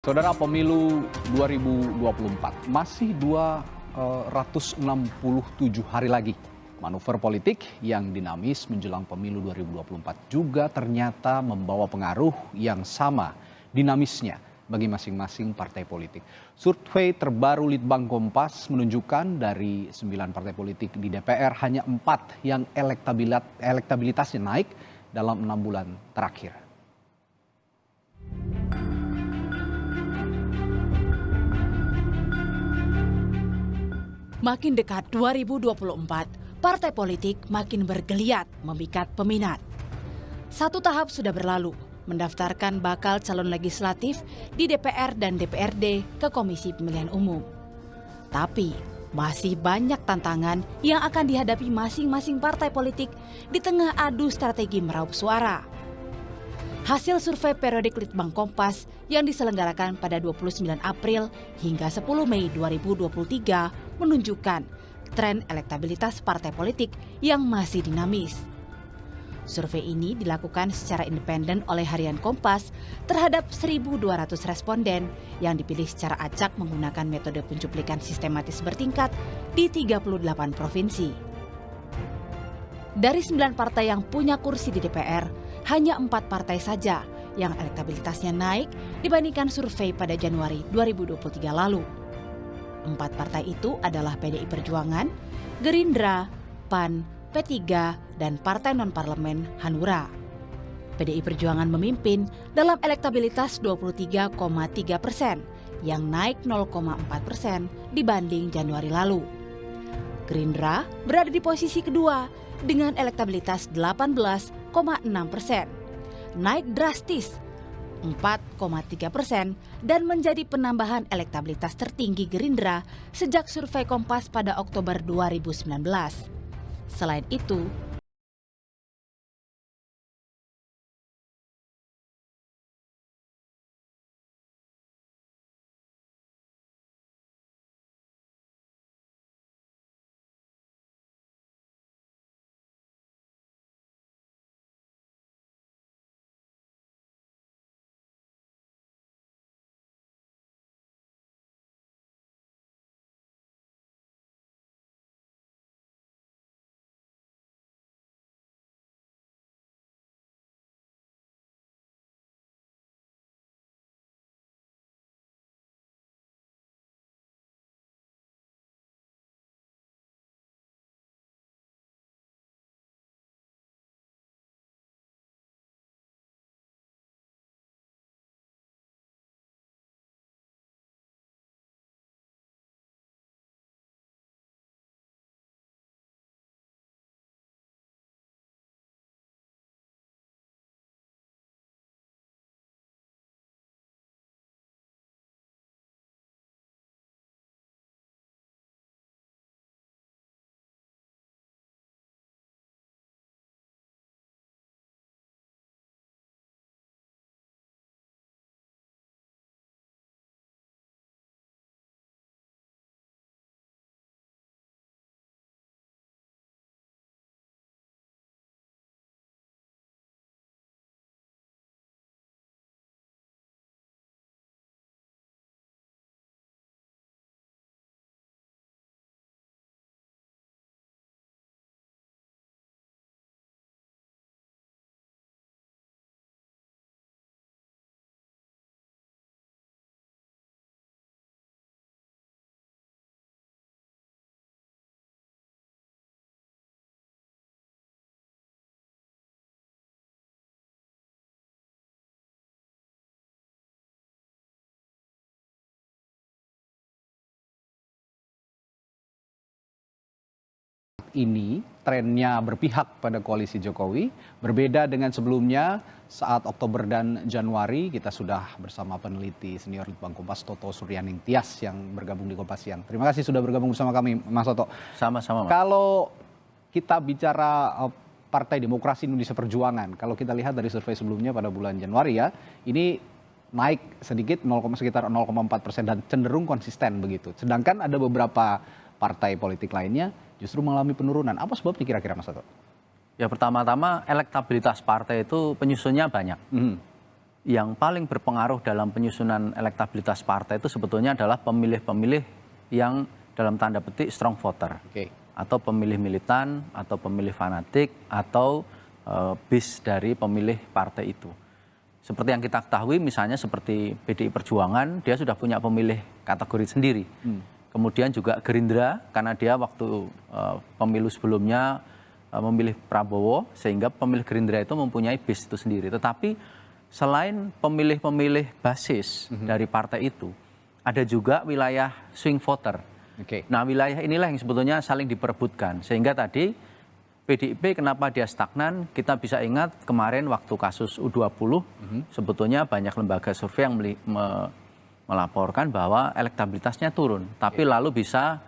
Saudara, pemilu 2024 masih 267 hari lagi. Manuver politik yang dinamis menjelang pemilu 2024 juga ternyata membawa pengaruh yang sama dinamisnya bagi masing-masing partai politik. Survei terbaru Litbang Kompas menunjukkan dari 9 partai politik di DPR hanya 4 yang elektabilitasnya naik dalam 6 bulan terakhir. Makin dekat 2024, partai politik makin bergeliat memikat peminat. Satu tahap sudah berlalu, mendaftarkan bakal calon legislatif di DPR dan DPRD ke Komisi Pemilihan Umum. Tapi, masih banyak tantangan yang akan dihadapi masing-masing partai politik di tengah adu strategi meraup suara. Hasil survei periodik Litbang Kompas yang diselenggarakan pada 29 April hingga 10 Mei 2023 menunjukkan tren elektabilitas partai politik yang masih dinamis. Survei ini dilakukan secara independen oleh Harian Kompas terhadap 1.200 responden yang dipilih secara acak menggunakan metode pencuplikan sistematis bertingkat di 38 provinsi. Dari 9 partai yang punya kursi di DPR, hanya 4 partai saja yang elektabilitasnya naik dibandingkan survei pada Januari 2023 lalu. 4 partai itu adalah PDI Perjuangan, Gerindra, PAN, P3, dan Partai Non-Parlemen Hanura. PDI Perjuangan memimpin dalam elektabilitas 23,3%, yang naik 0,4% dibanding Januari lalu. Gerindra berada di posisi kedua dengan elektabilitas 18,6%, naik drastis 4,3% dan menjadi penambahan elektabilitas tertinggi Gerindra sejak survei Kompas pada Oktober 2019. Selain itu, ini trennya berpihak pada koalisi Jokowi, berbeda dengan sebelumnya saat Oktober dan Januari kita sudah bersama peneliti senior Litbang Kompas Toto Suryaning Tias yang bergabung di Kompas Siang. Terima kasih sudah bergabung bersama kami, Mas Toto. Sama-sama, Mas. Kalau kita bicara Partai Demokrasi Indonesia Perjuangan, kalau kita lihat dari survei sebelumnya pada bulan Januari ya, ini naik sedikit sekitar 0,4% dan cenderung konsisten begitu. Sedangkan ada beberapa partai politik lainnya justru mengalami penurunan. Apa sebabnya kira-kira, Mas Toto? Ya, pertama-tama elektabilitas partai itu penyusunnya banyak. yang paling berpengaruh dalam penyusunan elektabilitas partai itu sebetulnya adalah pemilih-pemilih yang dalam tanda petik strong voter. Atau pemilih militan, atau pemilih fanatik, atau base dari pemilih partai itu. Seperti yang kita ketahui misalnya seperti PDI Perjuangan, dia sudah punya pemilih kategori sendiri. Kemudian juga Gerindra, karena dia waktu pemilu sebelumnya memilih Prabowo, sehingga pemilih Gerindra itu mempunyai base itu sendiri. Tetapi selain pemilih-pemilih basis dari partai itu, ada juga wilayah swing voter. Nah, wilayah inilah yang sebetulnya saling diperebutkan. Sehingga tadi PDIP kenapa dia stagnan, kita bisa ingat kemarin waktu kasus U20, sebetulnya banyak lembaga survei yang melaporkan bahwa elektabilitasnya turun. Tapi lalu bisa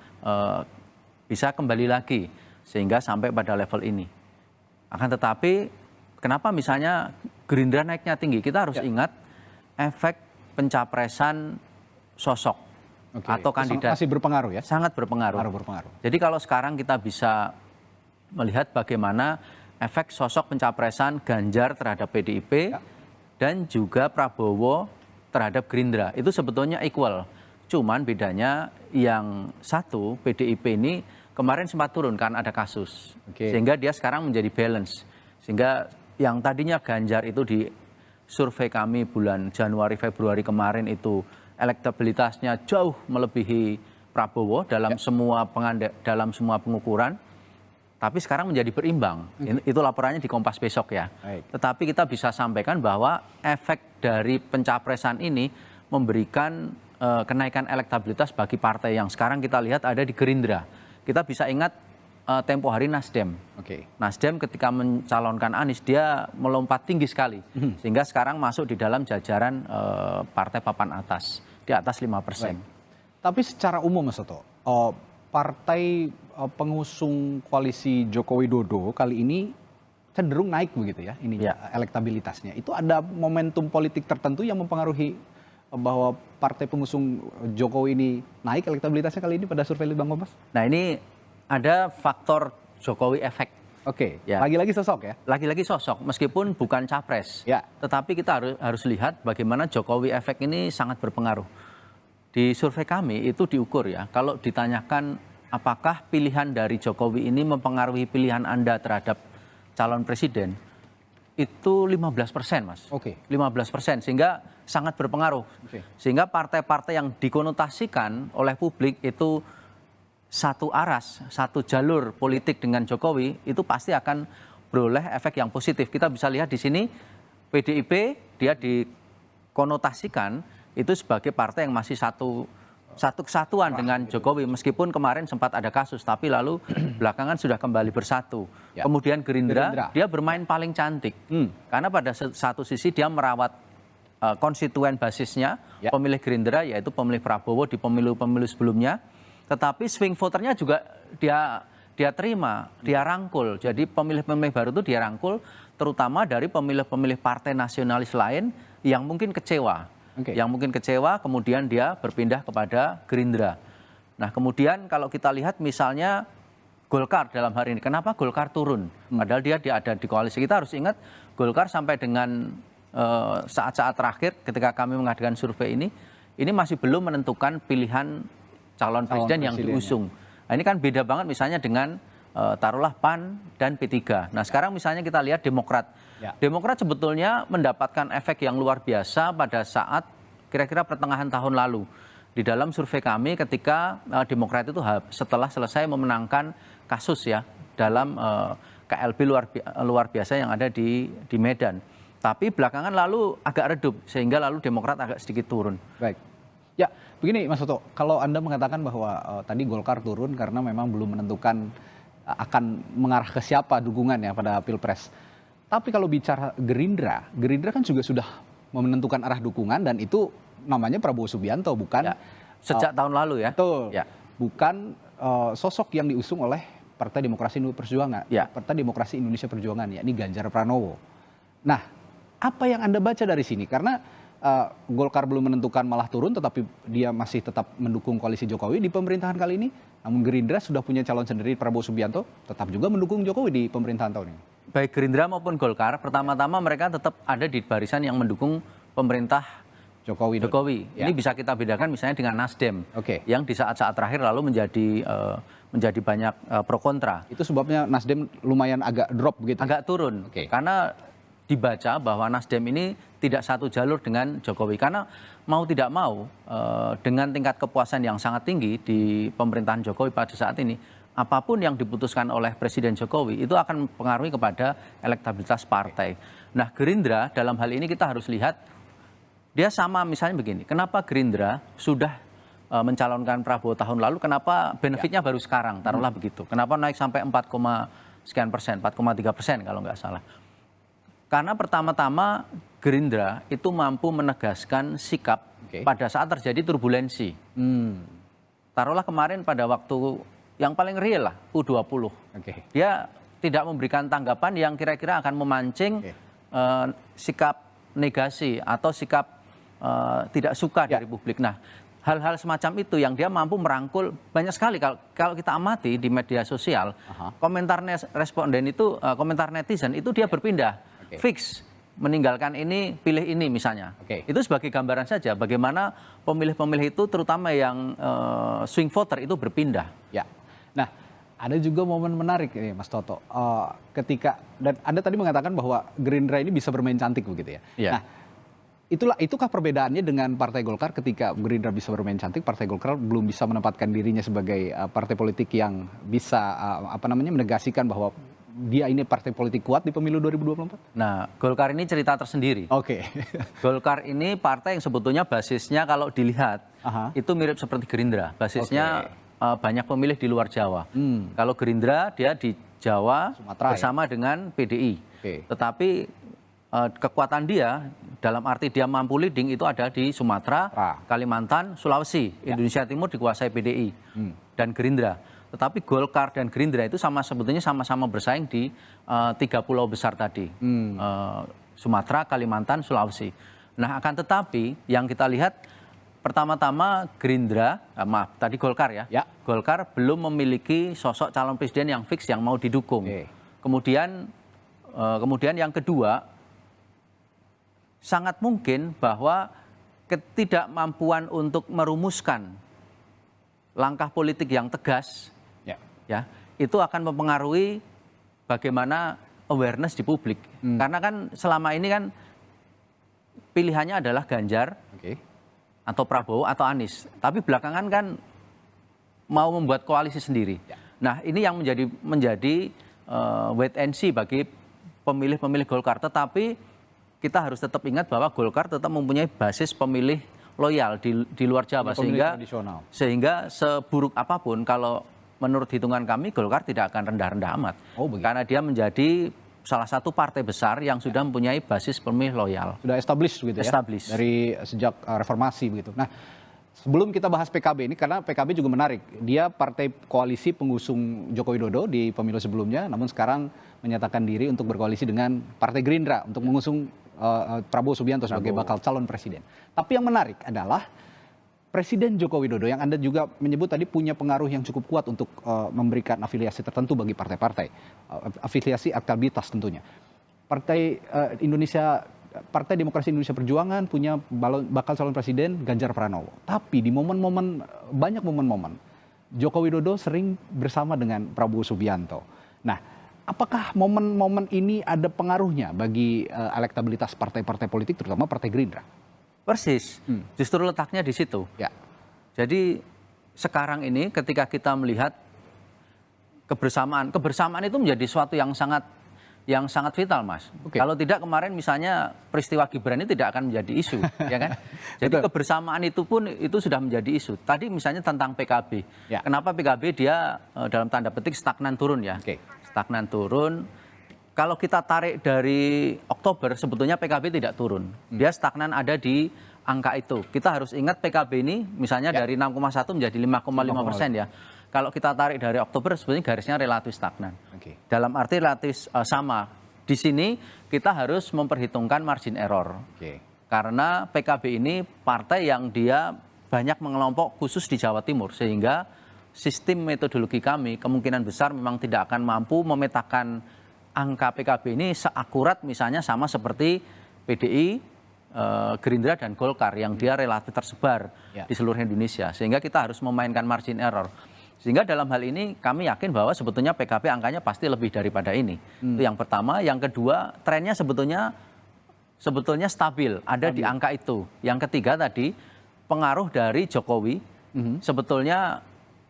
kembali lagi, sehingga sampai pada level ini. Akan tetapi, kenapa misalnya Gerindra naiknya tinggi? Kita harus ingat efek pencapresan sosok. Atau kandidat. Masih berpengaruh ya? Sangat berpengaruh. Jadi kalau sekarang kita bisa melihat bagaimana efek sosok pencapresan Ganjar terhadap PDIP dan juga Prabowo terhadap Gerindra. Itu sebetulnya equal. Cuman bedanya yang satu, PDIP ini kemarin sempat turun kan ada kasus. Sehingga dia sekarang menjadi balance. Sehingga yang tadinya Ganjar itu di survei kami bulan Januari, Februari kemarin itu elektabilitasnya jauh melebihi Prabowo dalam semua pengukuran, tapi sekarang menjadi berimbang. Itu laporannya di Kompas besok ya. Tetapi kita bisa sampaikan bahwa efek dari pencapresan ini memberikan kenaikan elektabilitas bagi partai yang sekarang kita lihat ada di Gerindra. Kita bisa ingat tempo hari Nasdem. Nasdem ketika mencalonkan Anies dia melompat tinggi sekali, sehingga sekarang masuk di dalam jajaran partai papan atas. Di atas 5%. Tapi secara umum Mas Toto, partai pengusung koalisi Joko Widodo kali ini cenderung naik begitu ya, elektabilitasnya. Itu ada momentum politik tertentu yang mempengaruhi bahwa partai pengusung Jokowi ini naik elektabilitasnya kali ini pada survei Litbang Kompas? Nah, ini ada faktor Jokowi efek. Lagi-lagi sosok ya? Lagi-lagi sosok, meskipun bukan capres. Tetapi kita harus lihat bagaimana Jokowi efek ini sangat berpengaruh. Di survei kami itu diukur ya, kalau ditanyakan apakah pilihan dari Jokowi ini mempengaruhi pilihan Anda terhadap calon presiden, itu 15%, Mas. 15%, sehingga sangat berpengaruh. Sehingga partai-partai yang dikonotasikan oleh publik itu satu aras, satu jalur politik dengan Jokowi, itu pasti akan beroleh efek yang positif. Kita bisa lihat di sini PDIP dia dikonotasikan itu sebagai partai yang masih satu kesatuan dengan Jokowi, meskipun kemarin sempat ada kasus, tapi lalu belakangan sudah kembali bersatu. Kemudian Gerindra dia bermain paling cantik, karena pada satu sisi dia merawat konstituen basisnya, pemilih Gerindra, yaitu pemilih Prabowo di pemilu-pemilu sebelumnya. Tetapi swing voternya juga dia terima, dia rangkul. Jadi pemilih-pemilih baru itu dia rangkul, terutama dari pemilih-pemilih partai nasionalis lain yang mungkin kecewa. Yang mungkin kecewa, kemudian dia berpindah kepada Gerindra. Nah, kemudian kalau kita lihat misalnya Golkar dalam hari ini, kenapa Golkar turun? Padahal dia ada di koalisi. Kita harus ingat Golkar sampai dengan saat-saat terakhir ketika kami mengadakan survei ini masih belum menentukan pilihan calon presiden yang diusung. Nah, ini kan beda banget misalnya dengan taruhlah PAN dan P3. Nah, sekarang misalnya kita lihat Demokrat. Demokrat sebetulnya mendapatkan efek yang luar biasa pada saat kira-kira pertengahan tahun lalu. Di dalam survei kami ketika Demokrat itu setelah selesai memenangkan kasus ya dalam KLB luar biasa yang ada di Medan. Tapi belakangan lalu agak redup sehingga lalu Demokrat agak sedikit turun. Ya, begini Mas Toto, kalau Anda mengatakan bahwa tadi Golkar turun karena memang belum menentukan akan mengarah ke siapa dukungannya pada Pilpres. Tapi kalau bicara Gerindra kan juga sudah menentukan arah dukungan dan itu namanya Prabowo Subianto, bukan? Sejak tahun lalu ya? Betul. Bukan sosok yang diusung oleh Partai Demokrasi Indonesia Perjuangan, yakni Ganjar Pranowo. Nah, apa yang Anda baca dari sini? Karena Golkar belum menentukan malah turun, tetapi dia masih tetap mendukung koalisi Jokowi di pemerintahan kali ini. Namun Gerindra sudah punya calon sendiri Prabowo Subianto, tetap juga mendukung Jokowi di pemerintahan tahun ini. Baik Gerindra maupun Golkar, pertama-tama mereka tetap ada di barisan yang mendukung pemerintah Jokowi. Ini bisa kita bedakan misalnya dengan Nasdem, Oke. yang di saat-saat terakhir lalu menjadi banyak pro kontra. Itu sebabnya Nasdem lumayan agak drop begitu. Agak turun, karena dibaca bahwa Nasdem ini tidak satu jalur dengan Jokowi. Karena mau tidak mau, dengan tingkat kepuasan yang sangat tinggi di pemerintahan Jokowi pada saat ini, apapun yang diputuskan oleh Presiden Jokowi itu akan mempengaruhi kepada elektabilitas partai. Nah, Gerindra dalam hal ini kita harus lihat, dia sama misalnya begini, kenapa Gerindra sudah mencalonkan Prabowo tahun lalu, kenapa benefitnya baru sekarang, taruhlah begitu. Kenapa naik sampai 4,3% kalau nggak salah. Karena pertama-tama Gerindra itu mampu menegaskan sikap pada saat terjadi turbulensi. Taruhlah kemarin pada waktu yang paling real lah, U20. Dia tidak memberikan tanggapan yang kira-kira akan memancing sikap negasi atau sikap tidak suka dari publik. Nah, hal-hal semacam itu yang dia mampu merangkul banyak sekali. Kalau kita amati di media sosial, komentar responden itu, komentar netizen itu dia berpindah. Fix meninggalkan ini, pilih ini misalnya. Itu sebagai gambaran saja bagaimana pemilih-pemilih itu terutama yang swing voter itu berpindah. Ya. Nah, ada juga momen menarik ini Mas Toto. Ketika dan Anda tadi mengatakan bahwa Gerindra ini bisa bermain cantik begitu ya. Nah, itukah perbedaannya dengan Partai Golkar ketika Gerindra bisa bermain cantik, Partai Golkar belum bisa menempatkan dirinya sebagai partai politik yang bisa menegasikan bahwa dia ini partai politik kuat di pemilu 2024? Nah, Golkar ini cerita tersendiri. Golkar ini partai yang sebetulnya basisnya kalau dilihat itu mirip seperti Gerindra. Basisnya banyak pemilih di luar Jawa. Kalau Gerindra dia di Jawa Sumatera, bersama dengan PDI. Tetapi kekuatan dia dalam arti dia mampu leading itu ada di Sumatera, Kalimantan, Sulawesi. Indonesia Timur dikuasai PDI dan Gerindra. Tetapi Golkar dan Gerindra itu sebetulnya sama-sama bersaing di 3 pulau besar tadi. Sumatera, Kalimantan, Sulawesi. Nah, akan tetapi yang kita lihat pertama-tama Gerindra, tadi Golkar ya. Golkar belum memiliki sosok calon presiden yang fix yang mau didukung. Kemudian yang kedua, sangat mungkin bahwa ketidakmampuan untuk merumuskan langkah politik yang tegas itu akan mempengaruhi bagaimana awareness di publik. Karena kan selama ini kan pilihannya adalah Ganjar atau Prabowo atau Anies. Tapi belakangan kan mau membuat koalisi sendiri. Nah, ini yang menjadi wait and see bagi pemilih-pemilih Golkar. Tetapi kita harus tetap ingat bahwa Golkar tetap mempunyai basis pemilih loyal di luar Jawa, sehingga seburuk apapun kalau menurut hitungan kami Golkar tidak akan rendah-rendah amat. Karena dia menjadi salah satu partai besar yang sudah mempunyai basis pemilih loyal. Sudah established gitu ya. Dari sejak reformasi begitu. Nah, sebelum kita bahas PKB ini, karena PKB juga menarik. Dia partai koalisi pengusung Joko Widodo di pemilu sebelumnya, namun sekarang menyatakan diri untuk berkoalisi dengan Partai Gerindra untuk mengusung Prabowo Subianto sebagai bakal calon presiden. Tapi yang menarik adalah Presiden Joko Widodo yang Anda juga menyebut tadi punya pengaruh yang cukup kuat untuk memberikan afiliasi tertentu bagi partai-partai, afiliasi elektabilitas tentunya. Partai Demokrasi Indonesia Perjuangan punya bakal calon presiden Ganjar Pranowo. Tapi di banyak momen-momen Joko Widodo sering bersama dengan Prabowo Subianto. Nah, apakah momen-momen ini ada pengaruhnya bagi elektabilitas partai-partai politik, terutama Partai Gerindra? Persis, justru letaknya di situ. Jadi sekarang ini ketika kita melihat kebersamaan itu menjadi suatu yang sangat vital, Mas. Kalau tidak kemarin misalnya peristiwa Gibran ini tidak akan menjadi isu, ya kan? Jadi kebersamaan itu pun itu sudah menjadi isu. Tadi misalnya tentang PKB. Kenapa PKB dia dalam tanda petik stagnan turun ya? Stagnan turun. Kalau kita tarik dari Oktober, sebetulnya PKB tidak turun. Dia stagnan ada di angka itu. Kita harus ingat PKB ini misalnya dari 6,1 menjadi 5,5% ya. Kalau kita tarik dari Oktober, sebetulnya garisnya relatif stagnan. Dalam arti relatif sama. Di sini kita harus memperhitungkan margin error. Karena PKB ini partai yang dia banyak mengelompok khusus di Jawa Timur. Sehingga sistem metodologi kami kemungkinan besar memang tidak akan mampu memetakan angka PKB ini seakurat misalnya sama seperti PDI, Gerindra dan Golkar yang dia relatif tersebar di seluruh Indonesia. Sehingga kita harus memainkan margin error. Sehingga dalam hal ini kami yakin bahwa sebetulnya PKB angkanya pasti lebih daripada ini. Itu yang pertama. Yang kedua, trennya sebetulnya stabil, ada di angka itu. Yang ketiga tadi, pengaruh dari Jokowi, sebetulnya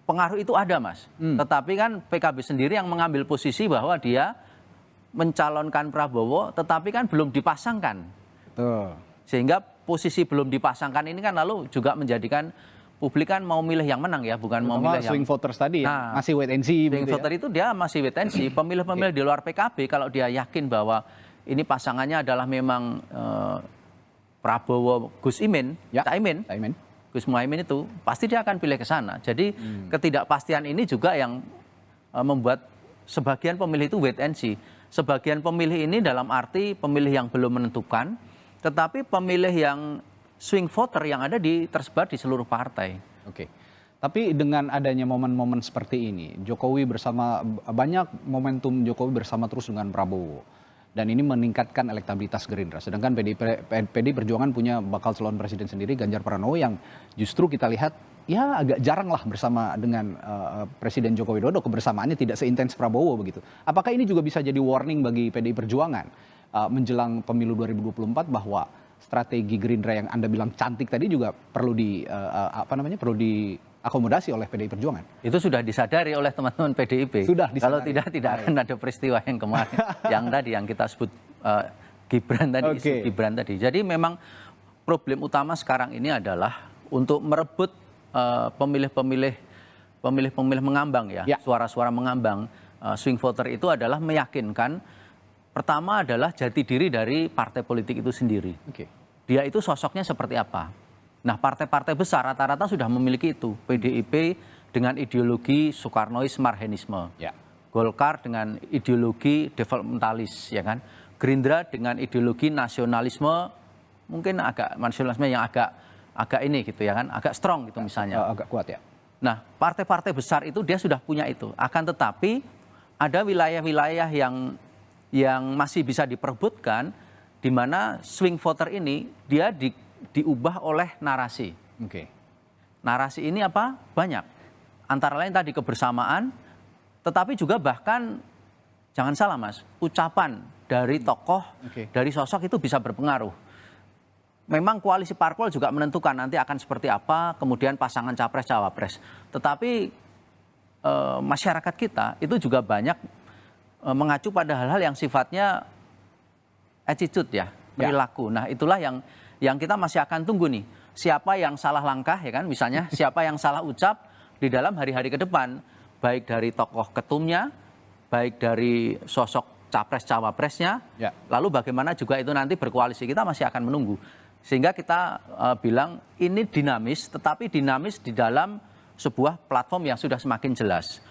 pengaruh itu ada, Mas. Tetapi kan PKB sendiri yang mengambil posisi bahwa dia mencalonkan Prabowo, tetapi kan belum dipasangkan. Betul. Sehingga posisi belum dipasangkan ini kan lalu juga menjadikan publik kan mau milih yang menang ya, bukan mau milih swing yang voters tadi masih wait and see. Swing voter itu dia masih wait and see. Pemilih-pemilih di luar PKB kalau dia yakin bahwa ini pasangannya adalah memang Prabowo, Gus Imin, Caimin, Gus Muhaimin itu pasti dia akan pilih ke sana. Jadi ketidakpastian ini juga yang membuat sebagian pemilih itu wait and see. Sebagian pemilih ini dalam arti pemilih yang belum menentukan, tetapi pemilih yang swing voter yang ada tersebar di seluruh partai. Oke. Tapi dengan adanya momen-momen seperti ini, banyak momentum Jokowi bersama terus dengan Prabowo. Dan ini meningkatkan elektabilitas Gerindra. Sedangkan PDI Perjuangan punya bakal calon presiden sendiri, Ganjar Pranowo, yang justru kita lihat ya agak jarang lah bersama dengan Presiden Joko Widodo, kebersamaannya tidak seintens Prabowo begitu. Apakah ini juga bisa jadi warning bagi PDI Perjuangan menjelang pemilu 2024 bahwa strategi Gerindra yang Anda bilang cantik tadi juga perlu perlu diakomodasi oleh PDI Perjuangan? Itu sudah disadari oleh teman-teman PDIP. Sudah disadari. Kalau tidak akan ada peristiwa yang kemarin yang kita sebut Gibran tadi, isu Gibran tadi. Jadi memang problem utama sekarang ini adalah untuk merebut pemilih-pemilih mengambang suara-suara mengambang swing voter itu adalah meyakinkan. Pertama adalah jati diri dari partai politik itu sendiri. Dia itu sosoknya seperti apa. Nah, partai-partai besar rata-rata sudah memiliki itu. PDIP dengan ideologi Soekarnois Marhenisme. Golkar dengan ideologi developmentalis, ya kan. Gerindra dengan ideologi nasionalisme, mungkin agak nasionalisme yang agak ini gitu ya kan, agak strong gitu misalnya. Agak kuat ya. Nah, partai-partai besar itu dia sudah punya itu. Akan tetapi ada wilayah-wilayah yang masih bisa diperebutkan, di mana swing voter ini dia diubah oleh narasi. Narasi ini apa? Banyak. Antara lain tadi kebersamaan, tetapi juga bahkan jangan salah Mas, ucapan dari tokoh, dari sosok itu bisa berpengaruh. Memang koalisi parpol juga menentukan nanti akan seperti apa, kemudian pasangan capres-cawapres. Tetapi masyarakat kita itu juga banyak mengacu pada hal-hal yang sifatnya attitude ya, perilaku. Nah, itulah yang kita masih akan tunggu nih. Siapa yang salah langkah ya kan, misalnya siapa yang salah ucap di dalam hari-hari ke depan, baik dari tokoh ketumnya, baik dari sosok capres-cawapresnya, lalu bagaimana juga itu nanti berkoalisi, kita masih akan menunggu. Sehingga kita bilang ini dinamis, tetapi dinamis di dalam sebuah platform yang sudah semakin jelas.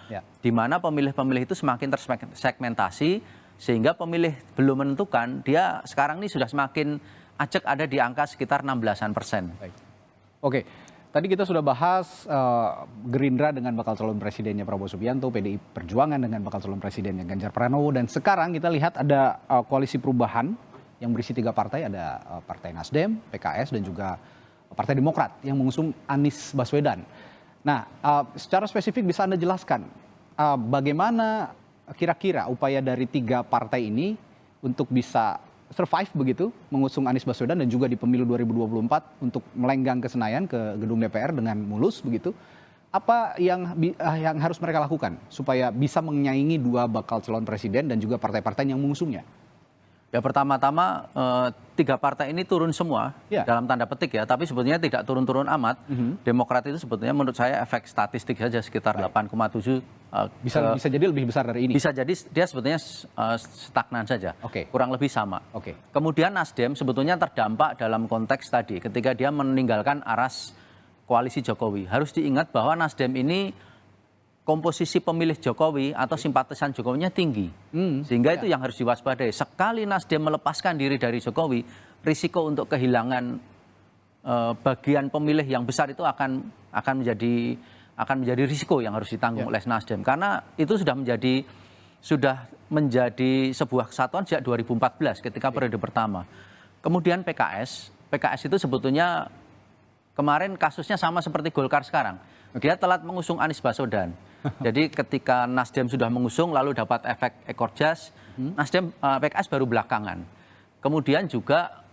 Di mana pemilih-pemilih itu semakin tersegmentasi, sehingga pemilih belum menentukan, dia sekarang ini sudah semakin acak ada di angka sekitar 16%. Oke, tadi kita sudah bahas Gerindra dengan bakal calon presidennya Prabowo Subianto, PDI Perjuangan dengan bakal calon presidennya Ganjar Pranowo, dan sekarang kita lihat ada koalisi perubahan yang berisi 3 partai, ada Partai Nasdem, PKS, dan juga Partai Demokrat yang mengusung Anies Baswedan. Nah, secara spesifik bisa Anda jelaskan bagaimana kira-kira upaya dari 3 partai ini untuk bisa survive begitu, mengusung Anies Baswedan dan juga di pemilu 2024 untuk melenggang ke Senayan, ke gedung DPR dengan mulus begitu. Apa yang harus mereka lakukan supaya bisa menyaingi 2 bakal calon presiden dan juga partai-partai yang mengusungnya? Ya, pertama-tama 3 partai ini turun semua dalam tanda petik ya, tapi sebetulnya tidak turun-turun amat. Demokrat itu sebetulnya menurut saya efek statistik saja sekitar 8,7. Bisa jadi lebih besar dari ini. Bisa jadi dia sebetulnya stagnan saja, kurang lebih sama. Kemudian Nasdem sebetulnya terdampak dalam konteks tadi ketika dia meninggalkan aras koalisi Jokowi. Harus diingat bahwa Nasdem ini komposisi pemilih Jokowi atau simpatisan Jokowinya tinggi. Sehingga itu yang harus diwaspadai. Sekali Nasdem melepaskan diri dari Jokowi, risiko untuk kehilangan bagian pemilih yang besar itu akan menjadi risiko yang harus ditanggung oleh Nasdem. Karena itu sudah menjadi sebuah kesatuan sejak 2014 ketika periode pertama. Kemudian PKS PKS itu sebetulnya kemarin kasusnya sama seperti Golkar sekarang. Dia telat mengusung Anies Baswedan. Jadi ketika Nasdem sudah mengusung lalu dapat efek ekor jas, PKS baru belakangan. Kemudian juga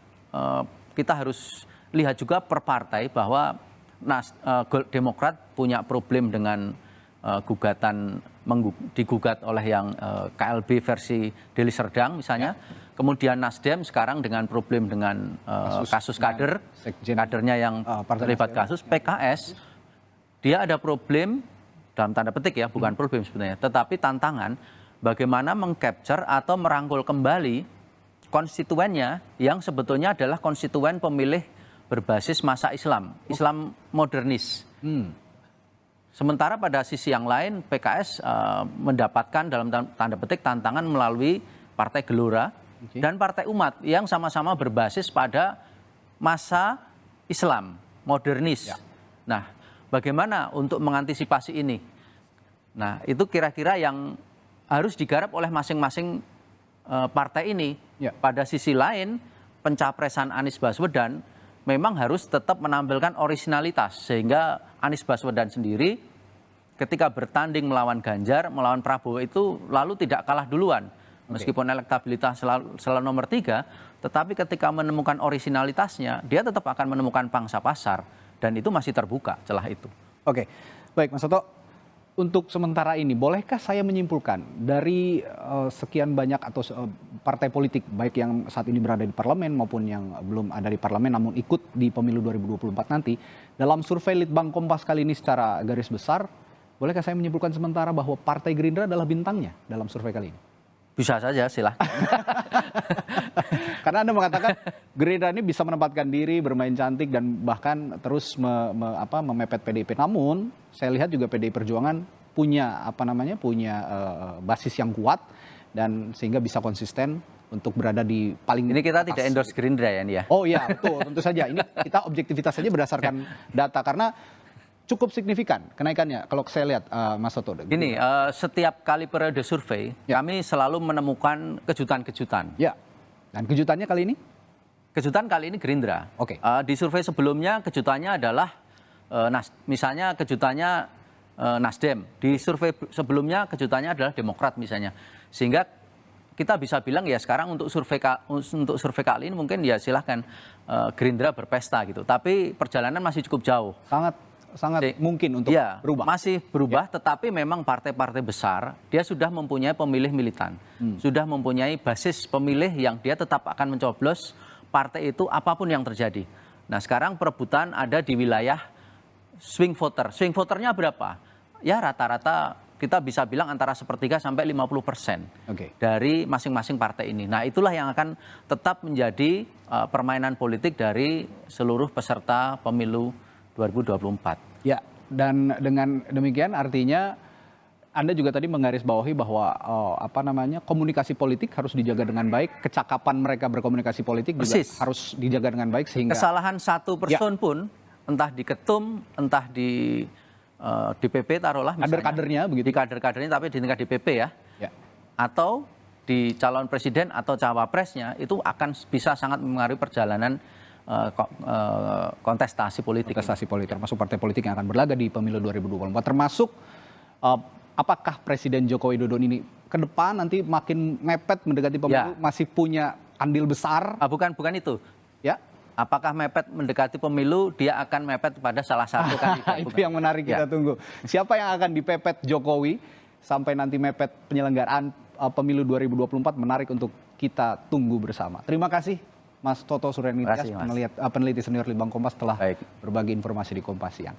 kita harus lihat juga per partai bahwa Demokrat punya problem dengan gugatan digugat oleh yang KLB versi Deli Serdang misalnya. Kemudian Nasdem sekarang dengan problem dengan kasus kadernya yang terlibat kasus. PKS dia ada problem dalam tanda petik ya, bukan problem sebenarnya, tetapi tantangan bagaimana mengcapture atau merangkul kembali konstituennya yang sebetulnya adalah konstituen pemilih berbasis masa Islam, Islam modernis. Sementara pada sisi yang lain PKS mendapatkan dalam tanda petik tantangan melalui Partai Gelora dan Partai Umat yang sama-sama berbasis pada masa Islam modernis. Nah, bagaimana untuk mengantisipasi ini? Nah, itu kira-kira yang harus digarap oleh masing-masing partai ini. Pada sisi lain, pencapresan Anies Baswedan memang harus tetap menampilkan orisinalitas. Sehingga Anies Baswedan sendiri ketika bertanding melawan Ganjar, melawan Prabowo itu lalu tidak kalah duluan. Meskipun elektabilitas selalu nomor 3, tetapi ketika menemukan orisinalitasnya, dia tetap akan menemukan pangsa pasar. Dan itu masih terbuka celah itu. Oke, baik Mas Toto. Untuk sementara ini, bolehkah saya menyimpulkan dari sekian banyak atau partai politik, baik yang saat ini berada di parlemen maupun yang belum ada di parlemen namun ikut di pemilu 2024 nanti, dalam survei Litbang Kompas kali ini secara garis besar, bolehkah saya menyimpulkan sementara bahwa Partai Gerindra adalah bintangnya dalam survei kali ini? Bisa saja, silahkan. Karena Anda mengatakan Gerindra ini bisa menempatkan diri, bermain cantik, dan bahkan terus memepet PDIP. Namun, saya lihat juga PDI Perjuangan punya basis yang kuat, dan sehingga bisa konsisten untuk berada di paling Ini kita atas. tidak endorse Gerindra ya, ini ya? Oh iya, betul, tentu saja. Ini kita objektivitas saja berdasarkan data, karena cukup signifikan kenaikannya kalau saya lihat, Mas Toto. Gini, setiap kali periode survei, kami selalu menemukan kejutan-kejutan. Ya, dan kejutannya kali ini? Kejutan kali ini Gerindra. Oke. Di survei sebelumnya kejutannya adalah, misalnya kejutannya Nasdem. Di survei sebelumnya kejutannya adalah Demokrat misalnya. Sehingga kita bisa bilang ya sekarang untuk survei kali ini mungkin ya silahkan Gerindra berpesta gitu. Tapi perjalanan masih cukup jauh. Sangat mungkin untuk berubah. Masih berubah, tetapi memang partai-partai besar dia sudah mempunyai pemilih militan, sudah mempunyai basis pemilih yang dia tetap akan mencoblos partai itu apapun yang terjadi. Nah, sekarang perebutan ada di wilayah swing voter. Swing voternya berapa? Ya rata-rata kita bisa bilang antara 1/3 sampai 50% dari masing-masing partai ini. Nah, itulah yang akan tetap menjadi permainan politik dari seluruh peserta pemilu 2024. Ya, dan dengan demikian artinya Anda juga tadi menggarisbawahi bahwa komunikasi politik harus dijaga dengan baik, kecakapan mereka berkomunikasi politik juga harus dijaga dengan baik sehingga kesalahan satu person pun entah di ketum, entah di DPP taruhlah misalnya, kader-kadernya begitu. Di kader-kadernya tapi di tingkat DPP ya. Atau di calon presiden atau cawapresnya itu akan bisa sangat mempengaruhi perjalanan kontestasi politik. Termasuk partai politik yang akan berlaga di pemilu 2024. Termasuk apakah Presiden Joko Widodo ini ke depan nanti makin mepet mendekati pemilu masih punya andil besar? Bukan itu. Ya. Apakah mepet mendekati pemilu dia akan mepet pada salah satu kandidat? Itu yang menarik kita tunggu. Siapa yang akan dipepet Jokowi sampai nanti mepet penyelenggaraan pemilu 2024, menarik untuk kita tunggu bersama. Terima kasih Mas Toto Suryanidya, peneliti senior Litbang Kompas telah berbagi informasi di Kompas Siang.